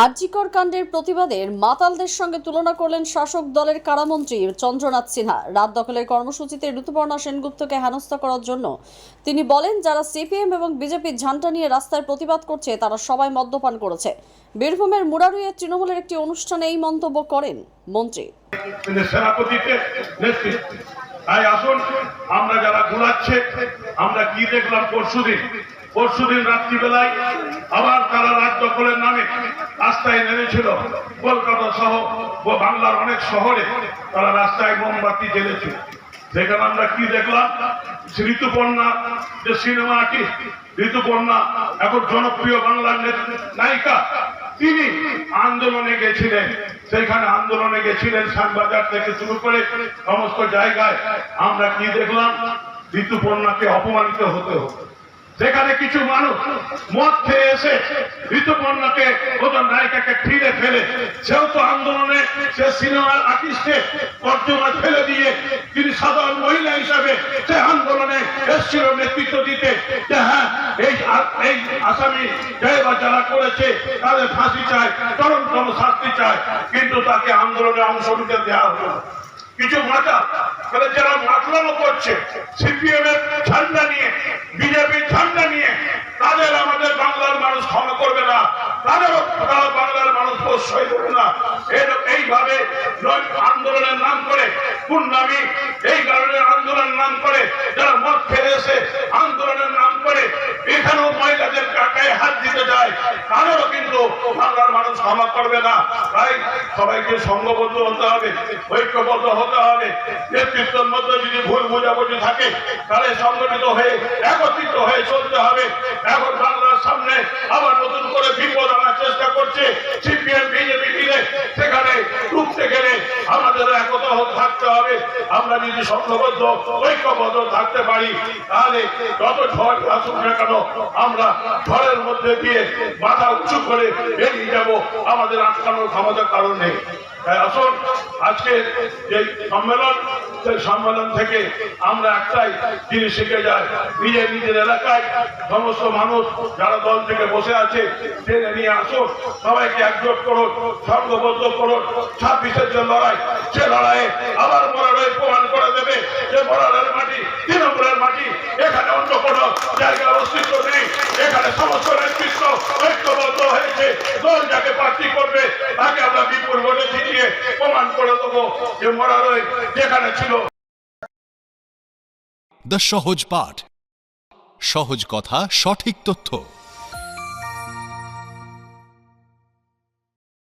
আরজিকর কাণ্ডের প্রতিবাদের মাতালদের সঙ্গে তুলনা করলেন শাসক দলের কারামন্ত্রী চন্দ্রনাথ সিনহা। রাত দখলের কর্মসূচিতে ঋতুপর্ণা সেনগুপ্তকে হেনস্থা করার জন্য তিনি বলেন, যারা সিপিএম এবং বিজেপির ঝান্ডা নিয়ে রাস্তায় প্রতিবাদ করছে তারা সবাই মদ্যপান করেছে। বীরভূমের মুরারুইয়ে তৃণমূলের একটি অনুষ্ঠানে এই মন্তব্য করেন মন্ত্রী। আসুন আমরা যারা ঘুরাচ্ছে, আমরা কি দেখলাম পরশুদিন রাত্রিবেলায় আবার তারা রাত দখলের নামে রাস্তায় নেমেছিল। কলকাতা সহ বাংলার অনেক শহরে তারা রাস্তায় মোমবাতি জ্বেলেছিল। সেখানে আমরা কি দেখলাম, ঋতুপর্ণা যে সিনেমা আর্টিস্ট, ঋতুপর্ণা এখন জনপ্রিয় বাংলার নায়িকা, তিনি আন্দোলনে গেছিলেন। সেখানে আন্দোলনে গেছিলেন শ্যামবাজার থেকে শুরু করে সমস্ত জায়গায়। আমরা কি দেখলাম, ঋতুপর্ণাকে অপমানিত হতে হতো। সেখানে কিছু মানুষ মদ খেয়ে এসে ঋতুপর্ণাকে ওজন নায়িকাকে ফিরে ফেলে, সেও তো আন্দোলনে সে সিনেমার আর্টিস্টে তর্জমা ফেলে দিয়ে তিনি সাধারণ মহিলা হিসাবে সে আন্দোলনে এসেছিল নেতৃত্ব দিতে, যে হ্যাঁ এই আসামি যারা করেছে তাদের ফাঁসি চায়, চরমতম শাস্তি চায়, কিন্তু তাকে আন্দোলনে অংশ নিতে দেওয়া হলো। কিছু মাথা যারা মাতলামো করছে সিপিএম এর ঝান্ডা নিয়ে, বিজেপির ঝান্ডা নিয়ে, তাদের আমাদের বাংলার মানুষ ক্ষমা করবে না, তাদেরও বাংলার মানুষ প্রশ্রয় দেবে না। এইভাবে আন্দোলনের নাম করে পূর্ণামী, এই কারণে আন্দোলনের নাম করে যারা মদ ফেলে এসে আন্দোলনের নাম করে এখানেও মহিলাদের গায়ে হাত দিতে যায়, তাদেরও কিন্তু বাংলার মানুষ ক্ষমা করবে না। তাই সবাইকে সংঘবদ্ধ হতে হবে, ঐক্যবদ্ধ হতে হবে। নেতৃত্বের মধ্যে যদি ভুল বোঝাবুঝি থাকে তাহলে সংগঠিত হয়ে একত্রিত হয়ে চলতে হবে। এখন বাংলার সামনে আবার নতুন করে বিপদ আনার চেষ্টা করছে সিপিএম বিজেপি মিলে, সেখানে রুখতে গেলে আমাদের একতা থাকতে হবে। আমরা যদি সংঘবদ্ধ ঐক্যবদ্ধ থাকতে পারি তাহলে যত ঝড় আসুক না কেন আমরা ঝড়ের মধ্যে দিয়ে মাথা উঁচু করে বেরিয়ে যাব, আমাদের আটকানোর ক্ষমতার কারণ নেই। তাই আসুন আজকে যে সম্মেলন, সেই সম্মেলন থেকে আমরা একটাই জিনিস শিখে যাই, নিজের এলাকায় সমস্ত মানুষ যারা দল থেকে বসে আছে টেনে নিয়ে আসুন, সবাইকে একজোট করুন, সংঘবদ্ধ করুন। 26-এর যে লড়াই, সে লড়াইয়ে আবার মরালয় প্রমাণ করে দেবে যে মরালের মাটি তৃণমূলের মাটি, এখানে অন্য কোনো জায়গায় অস্তিত্ব নেই। এখানে সমস্ত নেতৃত্ব ঐক্যবদ্ধ হয়েছে, দল যাকে প্রার্থী করবে তাকে আমরা বিপুল ভোটে জিতিয়ে প্রমাণ করে দেবো যে মরালয় যেখানে ছিল। দ্য সহজ পাঠ, সহজ কথা, সঠিক তথ্য।